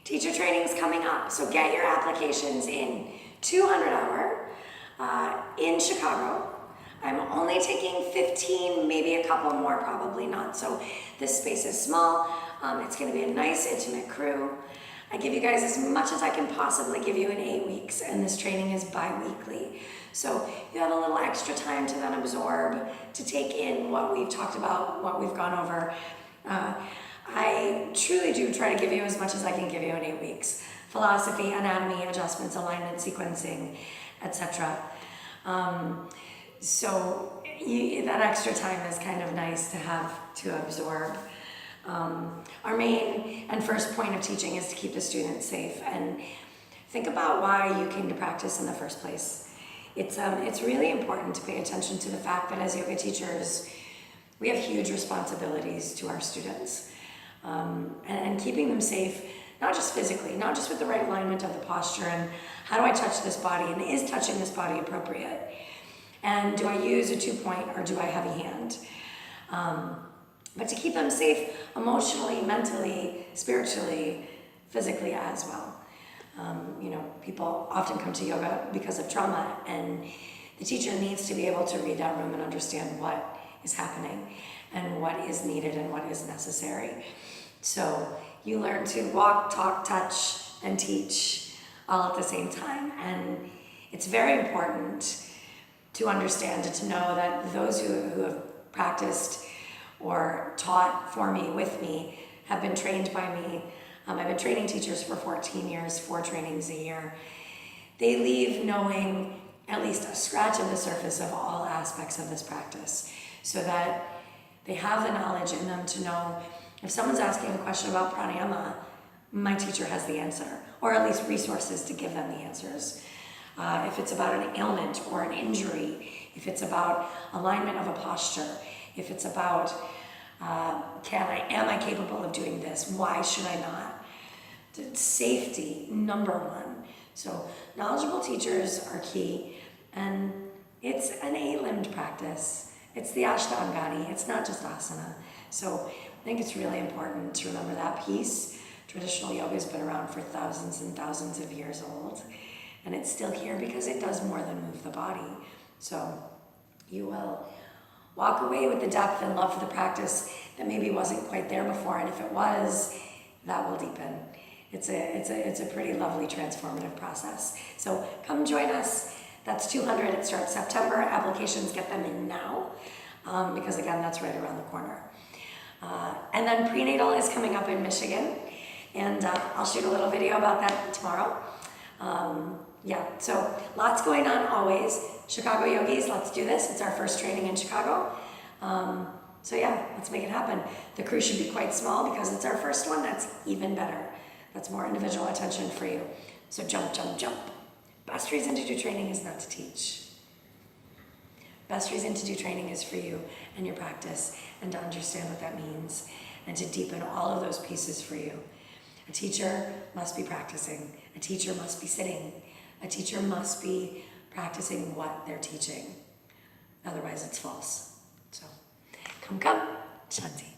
Teacher training is coming up, so get your applications in. 200 hour in Chicago. I'm only taking 15, maybe a couple more, probably not. So this space is small. It's going to be a nice, intimate crew. I give you guys as much as I can possibly give you in 8 weeks, and this training is bi-weekly. So you have a little extra time to then absorb, to take in what we've talked about, what we've gone over. I truly do try to give you as much as I can give you in 8 weeks. Philosophy, anatomy, adjustments, alignment, sequencing, etc. So that extra time is kind of nice to have to absorb. Our main and first point of teaching is to keep the student safe, and think about why you came to practice in the first place. It's really important to pay attention to the fact that as yoga teachers, we have huge responsibilities to our students. And keeping them safe, not just physically, not just with the right alignment of the posture and how do I touch this body and is touching this body appropriate? And do I use a 2-point or do I have a hand? But to keep them safe emotionally, mentally, spiritually, physically as well. You know, people often come to yoga because of trauma, and the teacher needs to be able to read that room and understand what is happening and what is needed and what is necessary. So you learn to walk, talk, touch, and teach all at the same time. And it's very important to understand and to know that those who have practiced or taught for me, with me, have been trained by me. I've been training teachers for 14 years, 4 trainings a year. They leave knowing at least a scratch of the surface of all aspects of this practice, so that they have the knowledge in them to know if someone's asking a question about pranayama, my teacher has the answer, or at least resources to give them the answers. If it's about an ailment or an injury, if it's about alignment of a posture, if it's about am I capable of doing this? Why should I not? Safety, number one. So knowledgeable teachers are key, and it's an 8-limbed practice. It's the Ashtangani, it's not just asana. So I think it's really important to remember that piece. Traditional yoga has been around for thousands and thousands of years old, and it's still here because it does more than move the body. So you will walk away with the depth and love for the practice that maybe wasn't quite there before, and if it was, that will deepen. It's a pretty lovely transformative process. So come join us. That's 200. It starts September. Applications, get them in now, because again, that's right around the corner. And then prenatal is coming up in Michigan, and I'll shoot a little video about that tomorrow. Yeah, so lots going on always. Chicago Yogis, let's do this. It's our first training in Chicago. So yeah, let's make it happen. The crew should be quite small because it's our first one. That's even better. That's more individual attention for you. So jump, jump, jump. Best reason to do training is not to teach. Best reason to do training is for you and your practice, and to understand what that means, and to deepen all of those pieces for you. A teacher must be practicing. A teacher must be sitting. A teacher must be practicing what they're teaching. Otherwise, it's false. So, come, Shanti.